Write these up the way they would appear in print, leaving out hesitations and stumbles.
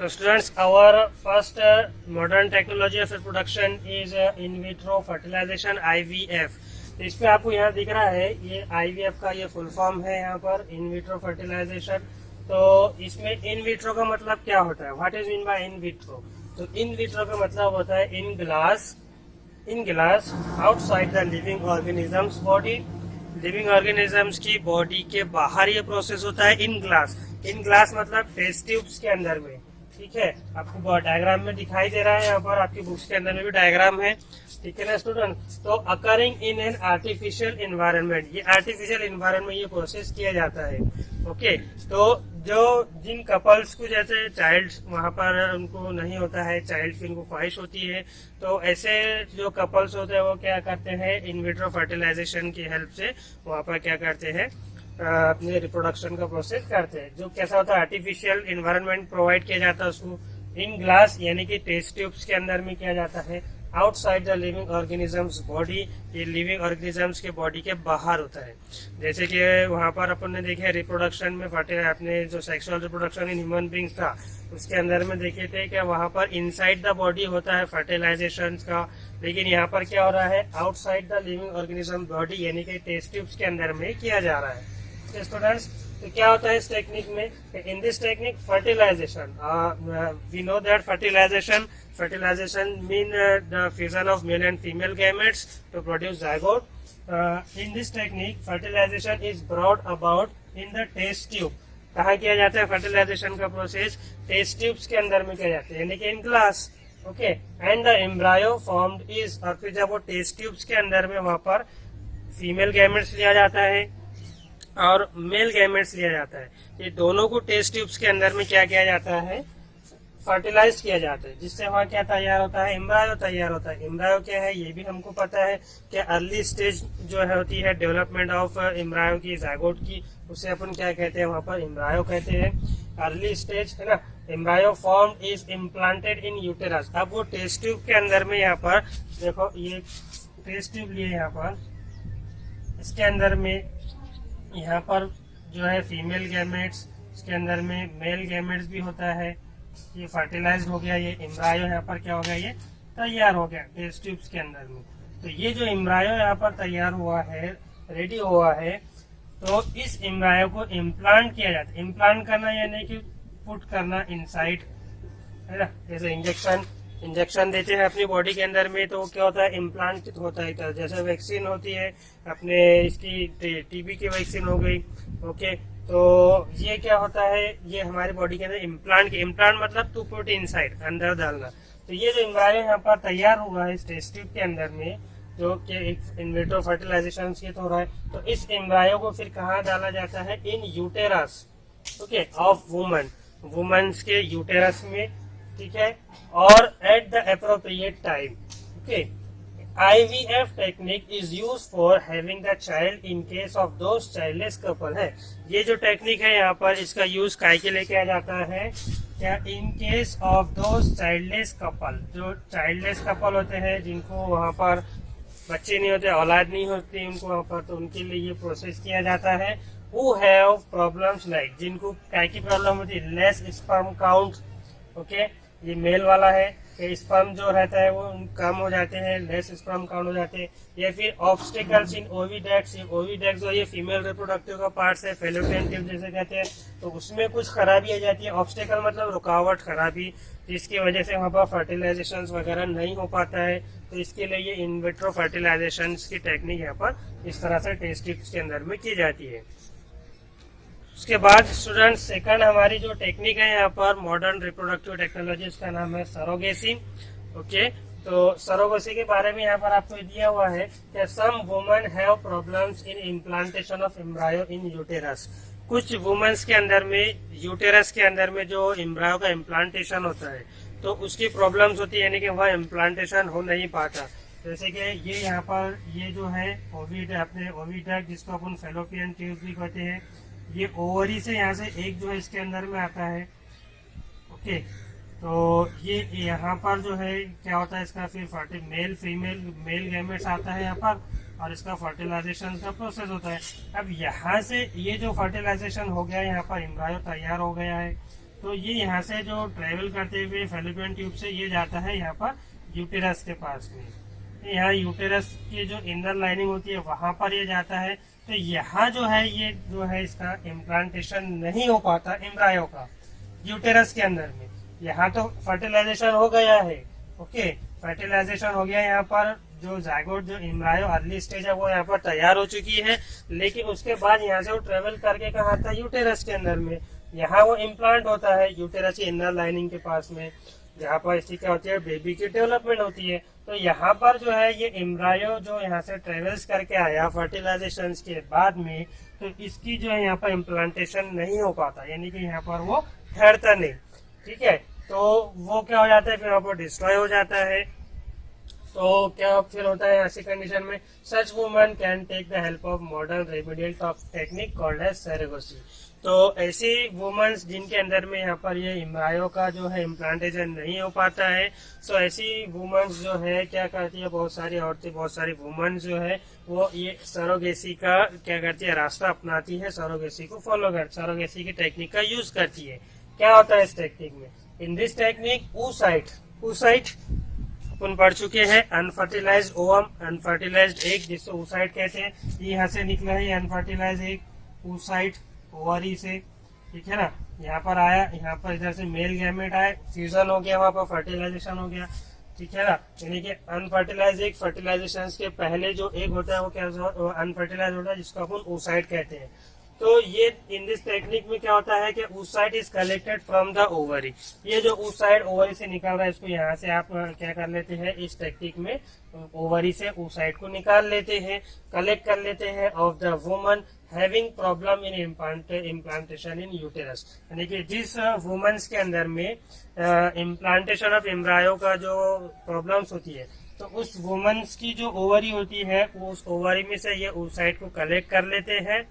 So students, our first modern technology of reproduction is in vitro fertilization IVF. तो इस पे आपको यहाँ दिख रहा है ये IVF का ये फुल फॉर्म है यहाँ पर इन विट्रो फर्टिलाइजेशन। तो इसमें इन विट्रो का मतलब क्या होता है? What is mean by in vitro? तो इन विट्रो का मतलब होता है in glass outside the living organisms body. Living organisms की बॉडी के बाहर ये प्रोसेस होता है इन ग्लास मतलब टेस्ट ट्यूब्स के अंदर में। ठीक है, आपको डायग्राम में दिखाई दे रहा है, यहाँ पर आपकी बुक्स के अंदर में भी डायग्राम है। ठीक है ना स्टूडेंट? तो occurring in an artificial environment, ये आर्टिफिशियल इन्वायरमेंट में ये प्रोसेस किया जाता है। ओके, तो जिन कपल्स को जैसे चाइल्ड वहां पर उनको नहीं होता है, चाइल्ड की उनको ख्वाहिश होती है, तो ऐसे जो कपल्स होते हैं वो क्या करते हैं, इन विट्रो फर्टिलाइजेशन की हेल्प से वहां पर क्या करते हैं, अपने रिप्रोडक्शन का प्रोसेस करते हैं। जो कैसा होता है, आर्टिफिशियल इन्वायरमेंट प्रोवाइड किया जाता है उसको इन ग्लास यानी कि टेस्ट ट्यूब्स के अंदर में किया जाता है। Outside the living organisms body, ये लिविंग ऑर्गेनिजम्स के बॉडी के बाहर होता है। जैसे कि वहां पर अपन ने देखे रिप्रोडक्शन में अपने जो sexual reproduction in human beings था उसके अंदर में देखे थे कि वहां पर इनसाइड द बॉडी होता है फर्टिलाइजेशन का, लेकिन यहाँ पर क्या हो रहा है, outside the living organism body यानी कि टेस्ट ट्यूब्स के अंदर में किया जा रहा है। स्टूडेंट्स, तो क्या होता है इस टेक्निक में? In this technique fertilization, we know that fertilization mean the fusion of male and female gametes to produce zygote. In this technique fertilization is brought about in the test tube. कहाँ किया जाता है fertilisation का process? Test tubes के अंदर में किया जाता है यानी कि in glass. Okay, and the embryo formed is, और फिर जब वो टेस्ट ट्यूब्स के अंदर में वहां पर फीमेल गैमेट्स लिया जाता है और मेल गैमेट्स लिया जाता है, ये दोनों को टेस्ट ट्यूब्स के अंदर में क्या किया जाता है, फर्टिलाइज किया जाता है, जिससे वहाँ क्या तैयार होता है, एम्ब्रायो तैयार होता है। एम्ब्रायो क्या है ये भी हमको पता है कि अर्ली स्टेज जो है होती है डेवलपमेंट ऑफ एम्ब्रायो की, जाइगोट की, उसे अपन क्या कहते हैं वहाँ पर एम्ब्रायो कहते हैं, अर्ली स्टेज है ना। Embryo form is implanted in uterus. अब वो टेस्ट ट्यूब के अंदर में यहाँ पर देखो, ये टेस्ट ट्यूब लिए यहाँ पर, इसके अंदर में यहाँ पर जो है फीमेल गैमेट्स, इसके अंदर में मेल गैमेट्स भी होता है। ये फर्टिलाइज हो गया, ये एम्ब्रायो यहाँ पर क्या हो गया, ये तैयार हो गया टेस्ट ट्यूब्स के अंदर में। तो ये जो एम्ब्रायो यहाँ पर तैयार हुआ है, रेडी हुआ है, तो इस एम्ब्रायो को इम्प्लांट किया जाता है। इम्प्लांट करना यानी कि पुट करना इनसाइड, है ना। जैसे इंजेक्शन देते हैं अपनी बॉडी के अंदर में, तो क्या होता है, इम्प्लांट होता है। तो जैसे वैक्सीन होती है अपने, इसकी टीबी की वैक्सीन हो गई। ओके, तो ये क्या होता है, ये हमारी बॉडी के अंदर इम्प्लांट मतलब टू पुट इनसाइड, अंदर डालना। तो ये जो एम्ब्रायो यहाँ पर तैयार हुआ है इस टेस्ट ट्यूब के अंदर में, जो कि एक इन विट्रो फर्टिलाइजेशन से तो हो रहा है, तो इस एम्ब्रायो को फिर कहाँ डाला जाता है, इन यूटेरस, ओके, ऑफ वुमेन्स के यूटेरस में। ठीक है, और at the appropriate time. Okay, IVF technique is use for having the child in case of those childless couple है। ये जो टेक्निक है यहाँ पर, इसका यूज काय के लिए किया जाता है, क्या, in case of those childless couple, जो चाइल्डलेस कपल होते हैं जिनको वहाँ पर बच्चे नहीं होते, औलाद नहीं होती उनको वहाँ पर, तो उनके लिए ये प्रोसेस किया जाता है। Who have problems like, जिनको काय की प्रॉब्लम होती है, लेस स्पर्म काउंट। ओके, ये मेल वाला है कि स्पर्म जो रहता है वो कम हो जाते हैं, लेस स्पर्म काउंट हो जाते हैं, या फिर ऑब्स्टिकल्स इन ओविडेक्ट्स। ओविडेक्ट्स जो ये फीमेल रिप्रोडक्टिव का पार्ट है, फेलोपियन ट्यूब जैसे कहते हैं, तो उसमें कुछ खराबी आ जाती है। ऑब्स्टिकल मतलब रुकावट, खराबी, जिसकी वजह से वहाँ पर फर्टिलाइजेशन वगैरह नहीं हो पाता है। तो इसके लिए ये इन विट्रो फर्टिलाइजेशन की टेक्निक यहाँ पर इस तरह से टेस्ट ट्यूब्स के अंदर में की जाती है। उसके बाद स्टूडेंट, सेकंड हमारी जो टेक्निक है यहाँ पर मॉडर्न रिप्रोडक्टिव टेक्नोलॉजी, उसका नाम है सरोगेसी। ओके, तो सरोगेसी के बारे में यहाँ पर आपको दिया हुआ है कि some women have problems in implantation of embryo in uterus. कुछ वुमेन्स के अंदर में, यूटेरस के अंदर में जो एम्ब्रायो का इम्प्लांटेशन होता है, तो उसकी प्रॉब्लम्स होती है, यानी कि वह इम्प्लांटेशन हो नहीं पाता। जैसे कि ये यहाँ पर ये जो है ओविडक्ट, जिसको अपन फेलोपियन ट्यूब भी कहते हैं, ये ओवरी से यहाँ से एक जो है इसके अंदर में आता है। ओके, तो ये यहाँ पर जो है क्या होता है, इसका फिर मेल गैमेट्स आता है यहाँ पर, और इसका फर्टिलाइजेशन का प्रोसेस होता है। अब यहाँ से ये जो फर्टिलाइजेशन हो गया, यहाँ पर एम्ब्रायो तैयार हो गया है, तो ये यहाँ से जो ट्रेवल करते हुए फेलोपियन ट्यूब से ये जाता है यहाँ पर यूटेरस के पास में। यहाँ यूटेरस की जो इनर लाइनिंग होती है वहां पर ये जाता है। तो यहाँ जो है ये जो है इसका इम्प्लांटेशन नहीं हो पाता एम्ब्रायो का यूटेरस के अंदर में। यहाँ तो फर्टिलाइजेशन हो गया है, ओके, फर्टिलाइजेशन हो गया, यहाँ पर जो जायगोट जो एम्ब्रायो अर्ली स्टेज है वो यहाँ पर तैयार हो चुकी है। लेकिन उसके बाद यहाँ से वो ट्रेवल करके कहाँ आता है यूटेरस के अंदर में। यहाँ वो इम्प्लांट होता है यूटेरस की इनर लाइनिंग के पास में, जहाँ पर इसकी क्या होती है बेबी की डेवलपमेंट होती है। तो यहाँ पर जो है ये एम्ब्रायो जो यहाँ से ट्रेवल्स करके आया फर्टिलाइजेशन के बाद में, तो इसकी जो है यहाँ पर इम्प्लांटेशन नहीं हो पाता, यानी कि यहाँ पर वो ठहरता नहीं, ठीक है। तो वो क्या हो जाता है फिर वहाँ पर डिस्ट्रॉय हो जाता है। तो क्या फिर होता है ऐसी कंडीशन में such woman can take the help of modern remedial technique called as surrogacy. तो ऐसी वुमेन्स जिनके अंदर में यहाँ पर ये एम्ब्रायो का जो है इम्प्लांटेशन नहीं हो पाता है, सो ऐसी वुमेन्स जो है क्या करती है, बहुत सारी औरतें बहुत सारी वुमेन्स जो है वो ये सरोगेसी का क्या करती है रास्ता अपनाती है, सरोगेसी को फॉलो कर सरोगेसी की टेक्निक का यूज करती है। क्या होता है इस टेक्निक में, इन दिस टेक्निक oocyte अपन पढ़ चुके हैं, अनफर्टिलाइज्ड ओवम अनफर्टिलाइज्ड एग जिसको oocyte कहते हैं, ये यहाँ से निकला है अनफर्टिलाइज्ड एग oocyte ओवरी से, ठीक है ना। यहाँ पर आया, यहाँ पर इधर से मेल गैमेट आए, फ्यूजन हो गया, वहां पर फर्टिलाइजेशन हो गया, ठीक है ना। यानी कि अनफर्टिलाइज एग फर्टिलाइजेशन के पहले जो एग होता है वो क्या अनफर्टिलाइज होता है जिसको अपन oocyte कहते हैं। तो ये इन दिस टेक्निक में क्या होता है कि oocyte is collected from the ovary. ये जो oocyte ओवरी से निकल रहा है इसको यहाँ से आप क्या कर लेते हैं इस टेक्निक में ओवरी से oocyte को निकाल लेते हैं, कलेक्ट कर लेते हैं of the woman having problem in implantation in uterus. यानी कि जिस वुमेन्स के अंदर में इम्प्लांटेशन ऑफ एम्ब्रायो का जो प्रॉब्लम्स होती है, तो उस वुमेन्स की जो ओवरी होती है उस ओवरी में से ये oocyte को कलेक्ट कर लेते हैं,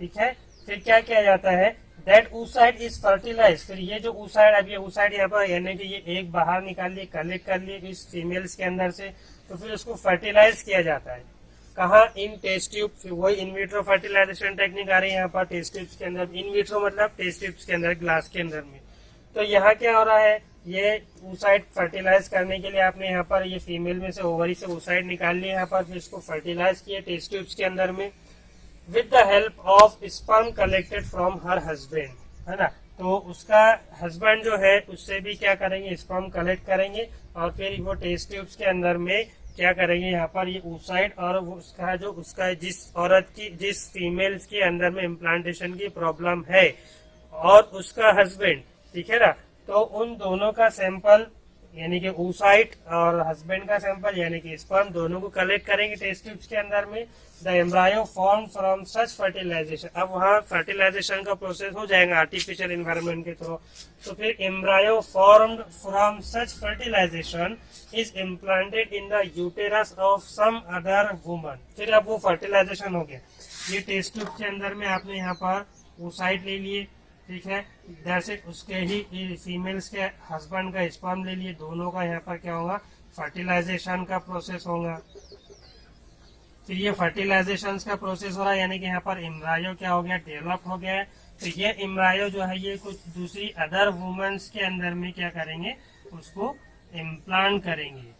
ठीक है। फिर क्या किया जाता है दैट oocyte इज फर्टिलाइज। फिर ये जो oocyte, अब ये oocyte यहाँ पर यानी कि ये एक बाहर निकाल लिए, कलेक्ट कर लिए इस फीमेल्स के अंदर से, तो फिर उसको फर्टिलाइज किया जाता है कहाँ इन टेस्ट ट्यूब। वही इन विट्रो फर्टिलाइजेशन टेक्निक आ रही है यहाँ पर टेस्ट ट्यूब्स के अंदर, इन विट्रो मतलब टेस्ट ट्यूब्स के अंदर ग्लास के अंदर में। तो यहाँ क्या हो रहा है ये oocyte फर्टिलाइज करने के लिए आपने यहाँ पर ये फीमेल में से ओवरी से oocyte निकाल लिया यहाँ पर, फिर इसको फर्टिलाइज किया टेस्ट ट्यूब्स के अंदर में with the help of sperm collected from her husband, है ना। तो उसका हस्बैंड जो है उससे भी क्या करेंगे स्पर्म कलेक्ट करेंगे और फिर वो टेस्ट ट्यूब्स के अंदर में क्या करेंगे यहाँ पर ये oocyte और उसका जो उसका जिस औरत की जिस फीमेल्स के अंदर में इम्प्लांटेशन की प्रॉब्लम है और उसका हस्बैंड, ठीक है ना, तो उन दोनों का सैंपल यानी कि oocyte और हस्बैंड का सैंपल यानी कि स्पर्म दोनों को कलेक्ट करेंगे टेस्ट ट्यूब्स के अंदर में। The embryo form from such fertilization, अब वहाँ फर्टिलाइजेशन का प्रोसेस हो जाएगा आर्टिफिशियल इन्वायरमेंट के थ्रू। तो फिर embryo formed from such fertilization is implanted in the uterus of some other woman. फिर अब वो फर्टिलाइजेशन हो गया, ये टेस्ट ट्यूब के अंदर में आपने यहाँ पर oocyte ले लिए, ठीक है, इधर से उसके ही फीमेल्स के हस्बैंड का स्पर्म ले लिए, दोनों का यहाँ पर क्या होगा फर्टिलाइजेशन का प्रोसेस होगा। फिर ये फर्टिलाइजेशन का प्रोसेस हो रहा है यानी कि यहाँ पर एम्ब्रायो क्या हो गया डेवलप हो गया है। तो ये एम्ब्रायो जो है ये कुछ दूसरी अदर वुमेन्स के अंदर में क्या करेंगे उसको इम्प्लांट करेंगे,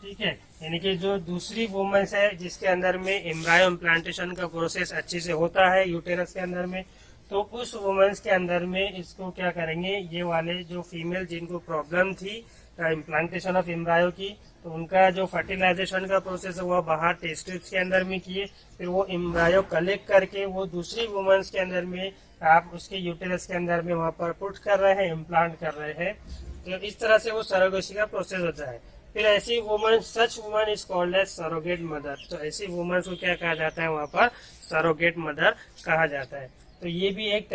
ठीक है। यानी कि जो दूसरी वुमेन्स है जिसके अंदर में एम्ब्रायो इम्प्लांटेशन का प्रोसेस अच्छे से होता है यूटेरस के अंदर में, तो उस वुमेन्स के अंदर में इसको क्या करेंगे ये वाले जो फीमेल जिनको प्रॉब्लम थी इम्प्लांटेशन ऑफ एम्ब्रायो की, तो उनका जो फर्टिलाइजेशन का प्रोसेस है वो बाहर टेस्ट ट्यूब्स के अंदर में किए, फिर वो एम्ब्रायो कलेक्ट करके वो दूसरी वुमेन्स के अंदर में आप उसके यूटेरस के अंदर में वहां पर पुट कर रहे हैं, इम्प्लांट कर रहे हैं। तो इस तरह से वो सरोगेसी का प्रोसेस होता है। फिर ऐसी woman such woman is called as surrogate mother. तो ऐसी वुमन को क्या कहा जाता है वहाँ पर सरोगेट मदर कहा जाता है। तो ये भी एक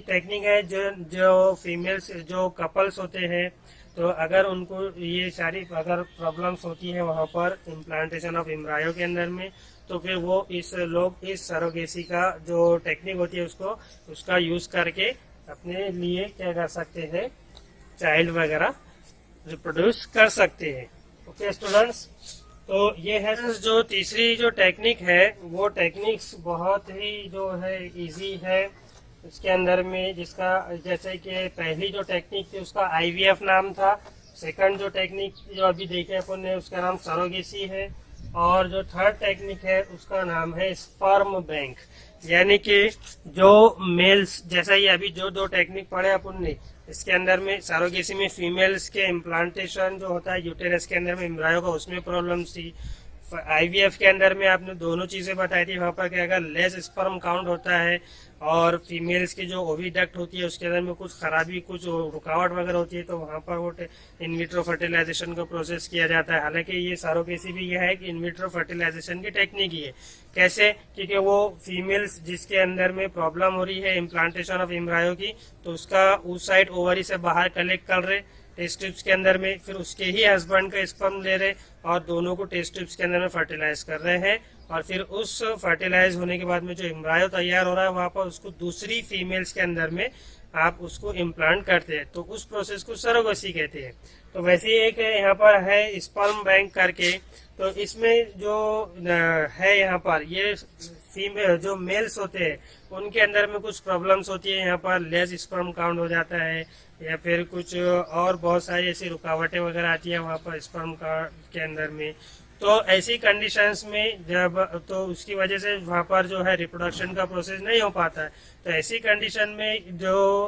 टेक्निक है जो फीमेल्स जो कपल्स होते हैं, तो अगर उनको ये सारी अगर प्रॉब्लम्स होती है वहाँ पर इम्प्लांटेशन ऑफ एम्ब्रायो के अंदर में, तो फिर वो लोग इस सरोगेसी का जो टेक्निक होती है उसका यूज करके अपने लिए क्या कर सकते हैं चाइल्ड वगैरह रिप्रोड्यूस कर सकते हैं। ओके स्टूडेंट्स, तो ये है जो तीसरी जो टेक्निक है वो टेक्निक्स बहुत ही जो है इजी है इसके अंदर में जिसका जैसे कि पहली जो टेक्निक थी उसका आईवीएफ नाम था, सेकंड जो टेक्निक जो अभी देखे अपन ने उसका नाम सरोगेसी है, और जो थर्ड टेक्निक है उसका नाम है स्पर्म बैंक। यानी कि जो मेल्स, जैसा ही अभी जो दो टेक्निक पढ़े अपन ने, इसके अंदर में सरोगेसी में फीमेल्स के इम्प्लांटेशन जो होता है यूटेरस के अंदर में एम्ब्रायो का, उसमें प्रॉब्लम थी। आईवीएफ के अंदर में आपने दोनों चीजें बताई थी, वहां पर क्या अगर लेस स्पर्म काउंट होता है और फीमेल्स की जो ओविडक्ट होती है उसके अंदर में कुछ खराबी, कुछ रुकावट वगैरह होती है, तो वहां पर वो इन विट्रो फर्टिलाइजेशन का प्रोसेस किया जाता है। हालांकि ये सरोगेसी भी यह है कि इन विट्रो फर्टिलाइजेशन की टेक्निक ही है। कैसे? क्योंकि वो फीमेल्स जिसके अंदर में प्रॉब्लम हो रही है इम्प्लांटेशन ऑफ एम्ब्रायो की, तो उसका उस साइड ओवरी से बाहर कलेक्ट कर रहे टेस्ट ट्यूब्स के अंदर में, फिर उसके ही हस्बैंड का स्पर्म ले रहे और दोनों को टेस्ट ट्यूब्स के अंदर में फर्टिलाइज कर रहे हैं, और फिर उस फर्टिलाइज होने के बाद में जो एम्ब्रायो तैयार हो रहा है वहां पर उसको दूसरी फीमेल्स के अंदर में आप उसको इम्प्लांट करते हैं, तो उस प्रोसेस को सरोगेसी कहते हैं। तो वैसे ही एक यहाँ पर है स्पर्म बैंक करके, तो इसमें जो है यहाँ पर ये फीमेल जो मेल्स होते हैं उनके अंदर में कुछ प्रॉब्लम्स होती है, यहाँ पर लेस स्पर्म काउंट हो जाता है या फिर कुछ और बहुत सारी ऐसी रुकावटें वगैरह आती है वहाँ पर स्पर्म के अंदर में। तो ऐसी कंडीशंस में जब, तो उसकी वजह से वहाँ पर जो है रिप्रोडक्शन का प्रोसेस नहीं हो पाता है। तो ऐसी कंडीशन में जो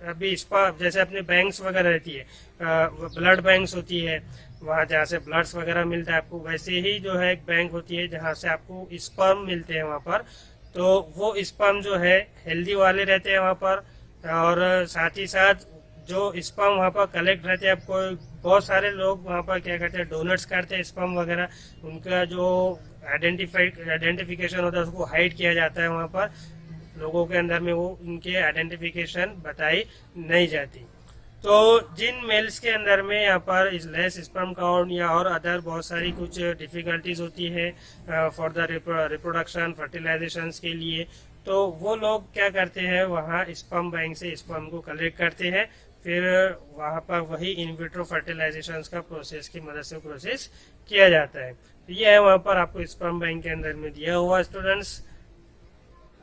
अभी जैसे अपने बैंक्स वगैरह रहती है, ब्लड बैंक्स होती है, वहाँ जहाँ से ब्लड्स वगैरह मिलता है आपको, वैसे ही जो है एक बैंक होती है जहाँ से आपको स्पर्म मिलते हैं वहाँ पर। तो वो स्पर्म जो है हेल्दी वाले रहते हैं वहाँ पर, और साथ ही साथ जो स्पर्म वहाँ पर कलेक्ट रहते हैं, आपको बहुत सारे लोग वहाँ पर क्या करते हैं डोनट्स करते हैं स्पर्म वगैरह, उनका जो आइडेंटिफिकेशन होता है उसको हाइड किया जाता है वहाँ पर, लोगों के अंदर में वो उनके आइडेंटिफिकेशन बताई नहीं जाती। तो जिन मेल्स के अंदर में यहाँ पर लेस स्पर्म काउंट या और अदर बहुत सारी कुछ डिफिकल्टीज होती है फॉर द रिप्रोडक्शन फर्टिलाइजेशन के लिए, तो वो लोग क्या करते हैं वहाँ स्पर्म बैंक से स्पर्म को कलेक्ट करते हैं, फिर वहाँ पर वही इन विट्रो फर्टिलाइजेशन का प्रोसेस की मदद से प्रोसेस किया जाता है। तो ये है वहाँ पर आपको स्पर्म बैंक के अंदर में दिया हुआ स्टूडेंट्स।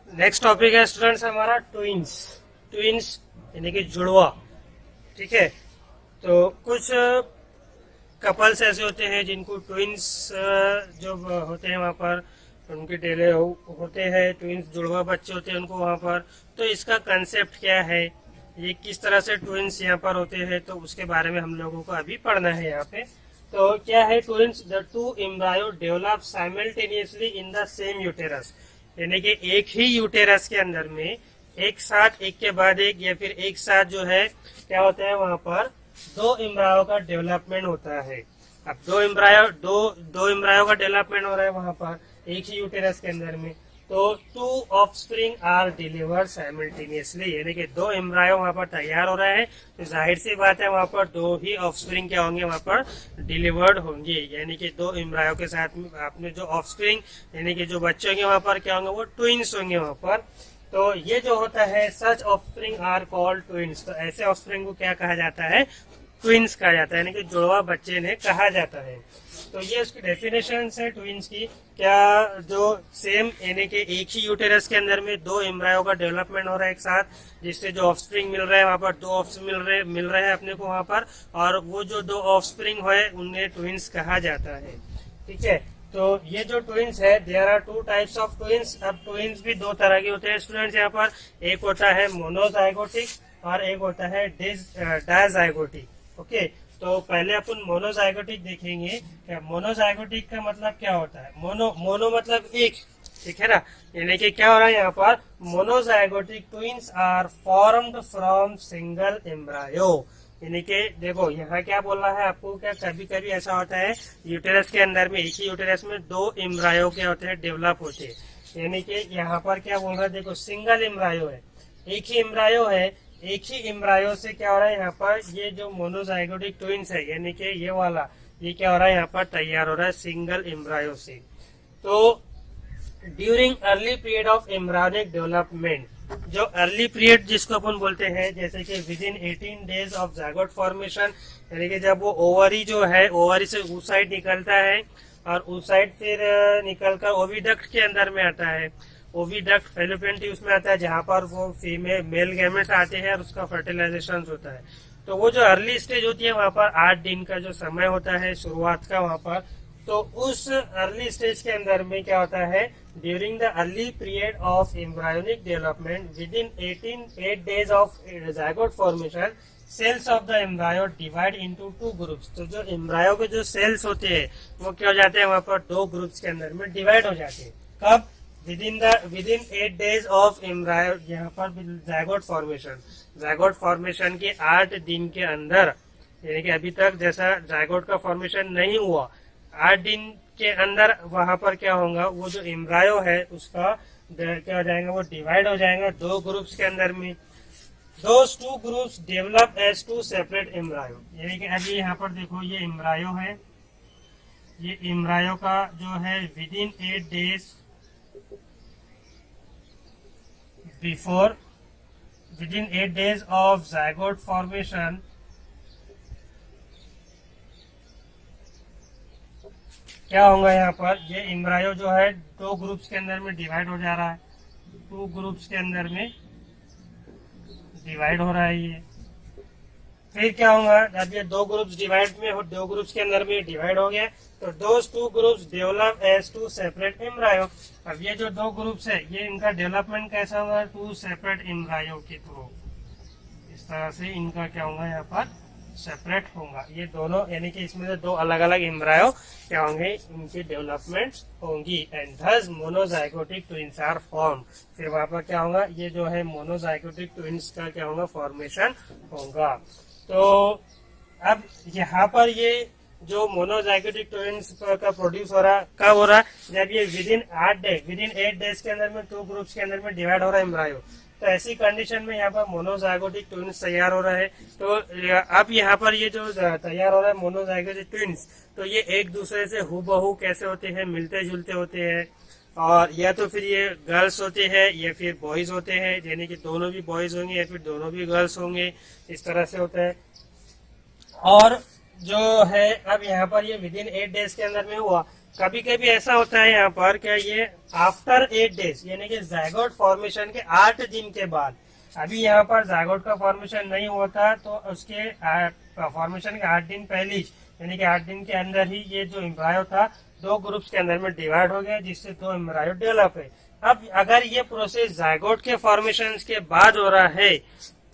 नेक्स्ट टॉपिक है स्टूडेंट्स हमारा ट्विंस यानी कि जुड़वा। ठीक है, तो कुछ कपल्स ऐसे होते हैं जिनको ट्विंस जो होते हैं वहाँ पर उनके डेले होते हैं, ट्विंस जुड़वा बच्चे होते हैं उनको वहाँ पर। तो इसका कंसेप्ट क्या है, ये किस तरह से ट्विंस यहाँ पर होते हैं, तो उसके बारे में हम लोगों को अभी पढ़ना है यहाँ पे। तो क्या है twins? The two embryo develop simultaneously in the same uterus, यानी कि एक ही यूटेरस के अंदर में एक साथ, एक के बाद एक या फिर एक साथ जो है क्या होता है वहाँ पर दो एम्ब्रायो का डेवलपमेंट होता है। अब दो एम्ब्रायो का डेवलपमेंट हो रहा है वहाँ पर एक ही यूटेरस के अंदर में, तो two offspring are delivered simultaneously, यानी कि दो एम्ब्रायो वहाँ पर तैयार हो रहा है, तो जाहिर सी बात है वहाँ पर दो ही ऑफस्प्रिंग क्या होंगे वहाँ पर डिलीवर्ड होंगे, यानी कि दो एम्ब्रायो के साथ आपने जो ऑफस्प्रिंग यानी कि जो बच्चे होंगे वहाँ पर क्या होंगे वो ट्विंस होंगे वहाँ पर। तो ये जो होता है सच ऑफस्प्रिंग आर कॉल्ड ट्विंस, तो ऐसे ऑफस्प्रिंग को क्या कहा जाता है? ट्विंस कहा जाता है, यानी कि जुड़वा बच्चे ने कहा जाता है। तो ये उसकी डेफिनेशन है ट्विंस की, क्या जो सेम यानी कि एक ही यूटेरस के अंदर में दो एम्ब्रायो का डेवलपमेंट हो रहा है एक साथ, जिससे जो ऑफस्प्रिंग मिल रहा है वहाँ पर दो ऑफस्प्रिंग मिल रहे हैं अपने को वहाँ पर, और वो जो दो ऑफस्प्रिंग है उन्हें ट्विंस कहा जाता है। ठीक है, तो ये जो ट्विंस है there are two types of twins. अब ट्विंस भी दो तरह के होते हैं स्टूडेंट्स यहाँ पर, एक होता है मोनोजाइगोटिक और एक होता है डायजाइगोटिक। ओके, तो पहले अपन मोनोजाइगोटिक देखेंगे। क्या मोनोजाइगोटिक का मतलब क्या होता है? मोनो मतलब एक, ठीक है ना, यानी कि क्या हो रहा है यहाँ पर monozygotic twins are formed from single embryo, यानी कि देखो यहाँ क्या बोल रहा है आपको, क्या कभी कभी ऐसा होता है यूटेरस के अंदर में एक ही यूटेरस में दो एम्ब्रायो क्या होते हैं डेवलप होते हैं, यानी कि यहाँ पर क्या बोल रहा है देखो सिंगल एम्ब्रायो है, एक ही एम्ब्रायो है, एक ही एम्ब्रायो से क्या हो रहा है यहाँ पर ये जो मोनोजाइगोटिक ट्विंस है यानी कि ये वाला ये क्या हो रहा है यहाँ पर तैयार हो रहा है सिंगल एम्ब्रायो से। तो during early period of embryonic development, जो अर्ली पीरियड जिसको अपन बोलते हैं जैसे कि with in 18 days of zygote formation, यानी कि जब वो ओवरी जो है ओवरी से उस साइड निकलता है और उस साइड फिर निकलकर ओविडक्ट के अंदर में आता है, ओविडक्ट फैलोपियन ट्यूब्स में आता है, जहां पर वो मेल गैमेट्स आते हैं और उसका फर्टिलाइजेशन होता है। तो वो जो अर्ली स्टेज होती है वहां पर 8 दिन का जो समय होता है शुरुआत का वहां पर, तो उस अर्ली स्टेज के अंदर में क्या होता है, during the early period of embryonic development within 8 days of zygote formation, cells of the embryo divide into 2 groups. तो जो एम्ब्रायो के जो सेल्स होते हैं वो क्या हो जाते हैं, वहां पर 2 ग्रुप्स के अंदर में डिवाइड हो जाते हैं। कब? With in 8 days of embryo, यहाँ पर ज़ायगोट फॉर्मेशन, ज़ायगोट फॉर्मेशन के 8 दिन के अंदर, यानी कि अभी तक जैसा ज़ायगोट का फॉर्मेशन नहीं हुआ, 8 दिन के अंदर वहां पर क्या होगा, वो जो एम्ब्रायो है उसका क्या हो जाएगा, वो डिवाइड हो जाएगा 2 ग्रुप्स के अंदर में। Those 2 groups develop as 2 separate embryo। यानी कि अभी यहाँ पर देखो ये एम्ब्रायो है, ये एम्ब्रायो का जो है with in 8 days before, with in 8 days of zygote formation, क्या होगा यहाँ पर, ये एम्ब्रायो जो है 2 ग्रुप्स के अंदर में डिवाइड हो जा रहा है, 2 ग्रुप्स के अंदर में डिवाइड हो रहा है ये। फिर क्या होगा, जब ये 2 ग्रुप्स डिवाइड में हो, 2 ग्रुप्स के अंदर में डिवाइड हो गया, तो those 2 groups develop as 2 separate embryo. अब ये जो 2 ग्रुप्स है ये इनका डेवलपमेंट कैसा होगा, 2 सेपरेट एम्ब्रायो के थ्रू, इस तरह से इनका क्या होगा यहाँ पर सेपरेट होगा। ये दोनों यानी कि इसमें से 2 अलग अलग एम्ब्रायो क्या होंगे, इनकी डेवलपमेंट होंगी, and thus monozygotic twins are form. फिर वहां पर क्या होगा, ये जो है मोनोजाइगोटिक ट्विंस का क्या होगा, फॉर्मेशन होगा। तो अब यहाँ पर ये जो मोनोजाइगोटिक ट्विंस का प्रोड्यूस हो रहा, कब हो रहा, जब ये विद इन 8 days के अंदर में 2 ग्रुप्स के अंदर में डिवाइड हो रहा है एम्ब्रायो। तो ऐसी कंडीशन में यहाँ पर मोनोजाइगोटिक ट्विंस तैयार हो रहा है। तो अब यहाँ पर ये जो तैयार हो रहा है मोनोजाइगोटिक ट्विंस, तो ये एक दूसरे से हूबहू कैसे होते हैं, मिलते जुलते होते हैं, और या तो फिर ये गर्ल्स होते हैं या फिर बॉयज होते हैं, यानी कि दोनों भी बॉयज होंगे या फिर दोनों भी गर्ल्स होंगे, इस तरह से होता है। और जो है अब यहाँ पर ये विद इन 8 days के अंदर में हुआ। कभी कभी ऐसा होता है यहाँ पर क्या, ये आफ्टर 8 days यानी कि ज़ायगोट फॉर्मेशन के 8 दिन के बाद, अभी यहाँ पर ज़ायगोट का फॉर्मेशन नहीं होता, तो उसके फॉर्मेशन के 8 दिन पहले यानी कि 8 दिन के अंदर ही ये जो एम्ब्रायो था 2 ग्रुप्स के अंदर में डिवाइड हो गया, जिससे 2 एम्ब्रायो डेवलप है। अब अगर ये प्रोसेस ज़ायगोट के फॉर्मेशन के बाद हो रहा है,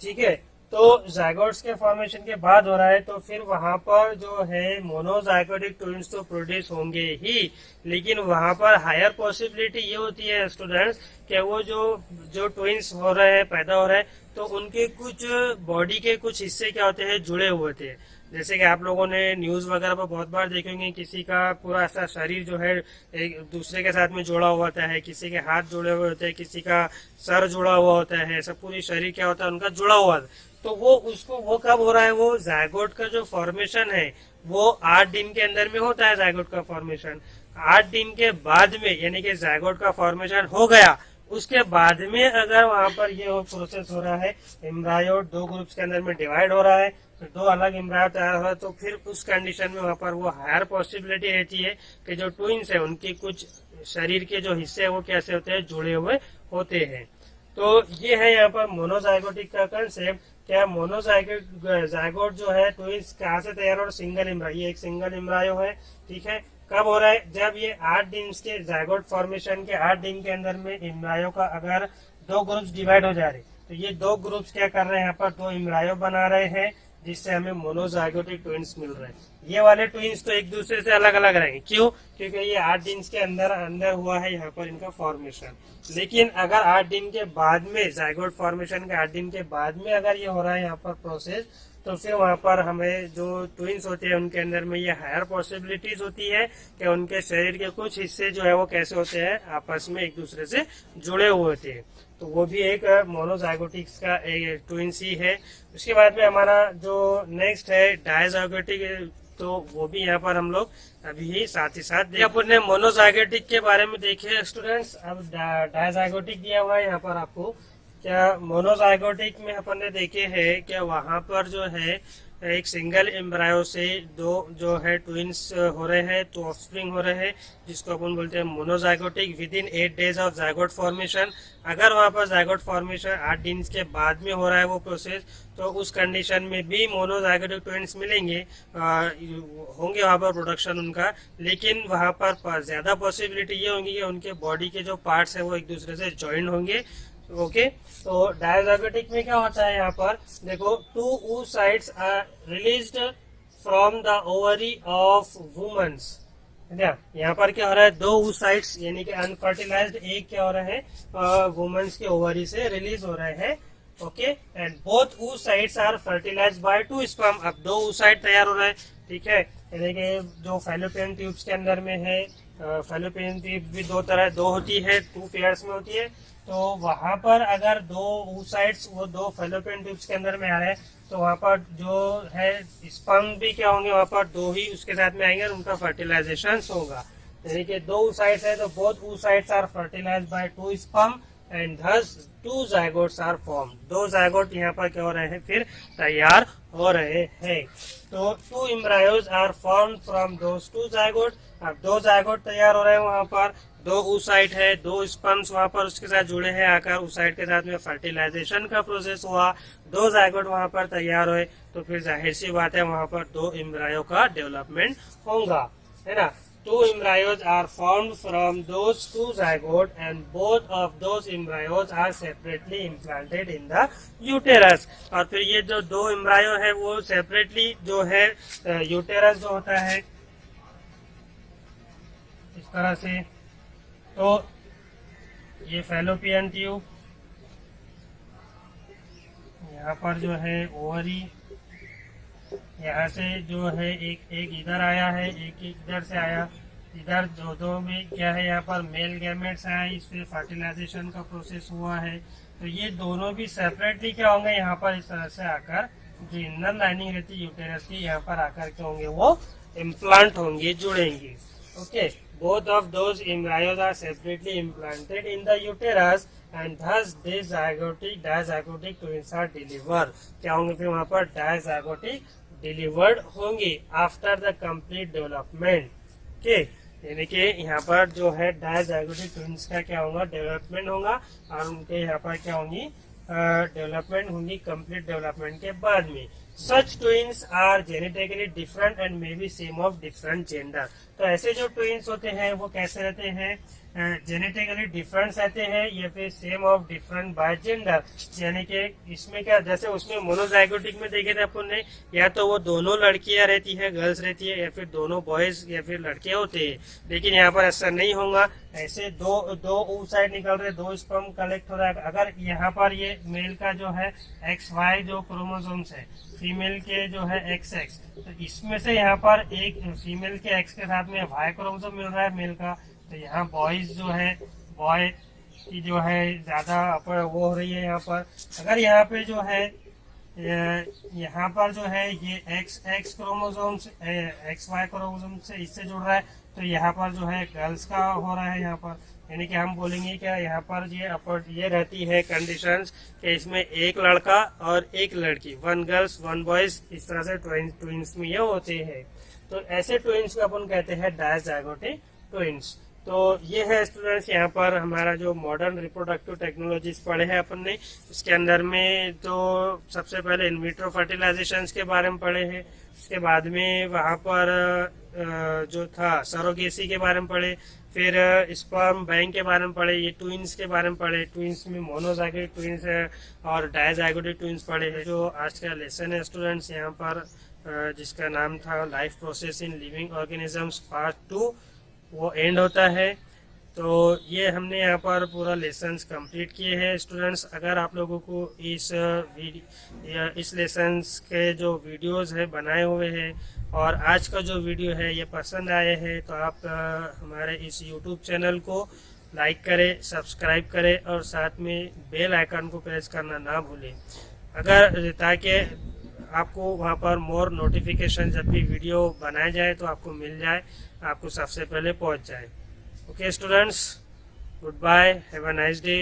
ठीक है, तो ज़ायगोट्स के फॉर्मेशन के बाद हो रहा है, तो फिर वहां पर जो है मोनोजाइगोटिक ट्विंस तो प्रोड्यूस होंगे ही, लेकिन वहां पर हायर पॉसिबिलिटी ये होती है स्टूडेंट्स कि वो जो ट्विंस हो रहे हैं, पैदा हो रहे हैं, तो उनके कुछ बॉडी के कुछ हिस्से क्या होते हैं, जुड़े हुए थे। जैसे कि आप लोगों ने न्यूज वगैरह पर बहुत बार देखेंगे, किसी का पूरा ऐसा शरीर जो है एक दूसरे के साथ में जुड़ा हुआ होता है, किसी के हाथ जुड़े हुए होते हैं, किसी का सर जुड़ा हुआ होता है, सब पूरी शरीर क्या होता है उनका जुड़ा हुआ। तो वो कब हो रहा है, वो ज़ायगोट का जो फॉर्मेशन है वो 8 दिन के अंदर में होता है। ज़ायगोट का फॉर्मेशन 8 दिन के बाद में, यानी कि ज़ायगोट का फॉर्मेशन हो गया, उसके बाद में अगर वहां पर ये प्रोसेस हो रहा है, एम्ब्रायो 2 ग्रुप्स के अंदर में डिवाइड हो रहा है, तो 2 अलग एम्ब्रायो तैयार हो रहा है, तो फिर उस कंडीशन में वहां पर वो हायर पॉसिबिलिटी रहती है कि जो ट्विंस है उनके कुछ शरीर के जो हिस्से है वो कैसे होते हैं, जुड़े हुए होते हैं। तो ये है यहाँ पर मोनोजाइगोटिक का कंसेप्ट। क्या जाइगोट जो है ट्विंस कहाँ से तैयार हो रहा है, सिंगल एम्ब्रायो, ये एक सिंगल एम्ब्रायो है, ठीक है। कब हो रहा है, जब ये 8 दिन के जाइगोट फॉर्मेशन के 8 दिन के अंदर में एम्ब्रायो का अगर 2 ग्रुप्स डिवाइड हो जा रहे, तो ये 2 ग्रुप्स क्या कर रहे हैं, यहाँ पर 2 एम्ब्रायो बना रहे हैं, जिससे हमें मोनोजाइगोटिक ट्विंस मिल रहे हैं। ये वाले ट्विंस तो एक दूसरे से अलग अलग रहेंगे, क्यों, क्योंकि ये 8 दिन के अंदर हुआ है यहाँ पर इनका फॉर्मेशन। लेकिन अगर 8 दिन के बाद में, जाइगोट फॉर्मेशन के 8 दिन के बाद में अगर ये हो रहा है यहाँ पर प्रोसेस, तो फिर वहां पर हमें जो ट्विंस होते हैं उनके अंदर में ये हायर पॉसिबिलिटीज होती है कि उनके शरीर के कुछ हिस्से जो है वो कैसे होते हैं, आपस में एक दूसरे से जुड़े हुए होते हैं। तो वो भी एक मोनोजाइगोटिक्स का एक ट्विंस ही है। उसके बाद में हमारा जो नेक्स्ट है डायजाइगोटिक, तो वो भी यहाँ पर हम लोग अभी साथ ही साथ अपन ने मोनोजाइगोटिक के बारे में देखे स्टूडेंट्स। अब डायजाइगोटिक दिया हुआ है यहाँ पर आपको। क्या मोनोजाइगोटिक में अपन ने देखे हैं कि वहां पर जो है एक सिंगल एम्ब्रायो से दो जो है ट्विंस हो रहे हैं, तो ऑफस्प्रिंग हो रहे हैं, जिसको अपन बोलते हैं monozygotic with in 8 days of zygote formation. अगर वहां पर जाइगोट फॉर्मेशन 8 दिन के बाद में हो रहा है वो प्रोसेस, तो उस कंडीशन में भी मोनोजाइगोटिक ट्विंस मिलेंगे, होंगे वहां पर प्रोडक्शन उनका। लेकिन वहां पर ज्यादा पॉसिबिलिटी ये होंगी कि उनके बॉडी के जो पार्ट्स है वो एक दूसरे से ज्वाइन होंगे। ओके, तो डायजाइगोटिक में क्या होता है, यहाँ पर देखो, 2 oocytes are released from the ovary of womens. यहाँ पर क्या हो रहा है, 2 oocytes यानी कि अनफर्टिलाइज्ड एग क्या हो रहे हैं, वुमेन्स के ओवरी से रिलीज हो रहे हैं। Okay, and both oocytes are fertilized by 2 sperm. अब 2 oocyte तैयार हो रहे हैं, ठीक है, यानी कि जो फैलोपियन ट्यूब्स के अंदर में है, फैलोपियन ट्यूब भी दो होती है, 2 पेयर्स में होती है। तो वहां पर अगर 2 oocytes वो 2 फैलोपियन ट्यूब्स के अंदर में आ रहे हैं, तो वहां पर जो है स्पर्म भी क्या होंगे, वहां पर 2 ही उसके साथ में आएंगे और उनका फर्टिलाइजेशन होगा। यानी कि 2 oocytes है तो both oocytes are fertilized by 2 sperm and thus 2 zygotes are form. 2 zygote यहाँ पर क्या हो रहे हैं, फिर तैयार हो रहे हैं। तो 2 embryos are form from those 2 zygote. अब 2 जायगोट तैयार हो रहे हैं, वहां पर 2 oocyte है, 2 स्पर्म्स वहां पर उसके साथ जुड़े हैं आकर, oocyte के साथ में फर्टिलाइजेशन का प्रोसेस हुआ, 2 जायगोट वहां पर तैयार हुए, तो फिर जाहिर सी बात है वहां पर 2 एम्ब्रायो का डेवलपमेंट होगा, है ना। 2 embryos are formed from those 2 zygotes and both of those embryos are separately implanted in the uterus। और फिर ये जो 2 एम्ब्रायो है वो सेपरेटली जो है यूटेरस जो होता है इस तरह से, तो ये फैलोपियन ट्यूब, यहाँ पर जो है ओवरी, यहाँ से जो है एक इधर आया है, एक इधर से आया, इधर दो में क्या है, यहाँ पर मेल गैमेट्स आया, इससे फर्टिलाइजेशन का प्रोसेस हुआ है। तो ये दोनों भी सेपरेटली क्या होंगे, यहाँ पर इस तरह से आकर जो इनर लाइनिंग रहती है यूटेरस की, यहाँ पर आकर क्या होंगे, वो इम्प्लांट होंगे, जुड़ेंगे। Okay, both of those embryos are separately implanted in the uterus and thus dizygotic twins are delivered. क्या होंगे फिर वहां पर, डायजाइगोटिक डिलीवर्ड होंगे after the complete development. Okay, यानी कि यहाँ पर जो है डायजाइगोटिक ट्विंस का क्या होगा, डेवलपमेंट होगा, और उनके यहाँ पर क्या होंगी, डेवलपमेंट होंगी कंप्लीट डेवलपमेंट के बाद में। Such twins are genetically different and may be same of different gender. तो ऐसे जो ट्विंस होते हैं वो कैसे रहते हैं, जेनेटिकली डिफरेंट रहते हैं या फिर same of different by gender. यानी कि इसमें क्या, जैसे उसमें मोनोजाइगोटिक में देखे थे अपन ने, या तो वो दोनों लड़कियां रहती है, गर्ल्स रहती है, या फिर दोनों बॉयज या फिर लड़के होते हैं। लेकिन यहाँ पर ऐसा नहीं होगा, ऐसे दो oocyte निकल रहे, 2 स्पर्म कलेक्ट हो रहा है। अगर यहाँ पर ये मेल का जो है XY जो क्रोमोसोम्स है, फीमेल के जो है XX, तो इसमें से यहाँ पर एक फीमेल के X के साथ में Y क्रोमोसोम मिल रहा है मेल का, तो यहाँ बॉयज जो है, बॉय की जो है ज्यादा वो हो रही है। यहाँ पर अगर यहाँ पे जो है, यहाँ पर जो है ये XX क्रोमोसोम से XY क्रोमोसोम से इससे जुड़ रहा है, तो यहाँ पर जो है गर्ल्स का हो रहा है यहाँ पर। यानी कि हम बोलेंगे क्या, यहाँ पर ये रहती है कंडीशंस कि इसमें एक लड़का और एक लड़की, 1 गर्ल्स 1 बॉयज, इस तरह से ट्विंस में ये होते हैं। तो ऐसे ट्विंस को अपन कहते हैं डायजाइगोटिक ट्विंस। तो ये है स्टूडेंट्स, यहाँ पर हमारा जो मॉडर्न रिप्रोडक्टिव टेक्नोलॉजीज पढ़े हैं अपन ने, इसके अंदर में तो सबसे पहले इनविट्रो फर्टिलाइजेशन के बारे में पढ़े हैं, उसके बाद में वहाँ पर जो था सरोगेसी के बारे में पढ़े, फिर स्पर्म बैंक के बारे में पढ़े, ये ट्विंस के बारे में पढ़े, ट्विंस में मोनोजाइगोटिक ट्विंस है और डायजाइगोटिक ट्विंस पढ़े हैं। जो आज का लेसन है स्टूडेंट्स यहाँ पर, जिसका नाम था life process in living organisms part 2, वो एंड होता है। तो ये हमने यहाँ पर पूरा लेसन्स कंप्लीट किए हैं स्टूडेंट्स। अगर आप लोगों को इस लेसन्स के जो वीडियोस है बनाए हुए हैं और आज का जो वीडियो है ये पसंद आए हैं, तो आप हमारे इस यूट्यूब चैनल को लाइक करें, सब्सक्राइब करें और साथ में बेल आइकन को प्रेस करना ना भूलें, अगर ताकि आपको वहाँ पर मोर नोटिफिकेशन जब भी वीडियो बनाया जाए तो आपको मिल जाए, आपको सबसे पहले पहुँच जाए। Okay students, goodbye, have a nice day.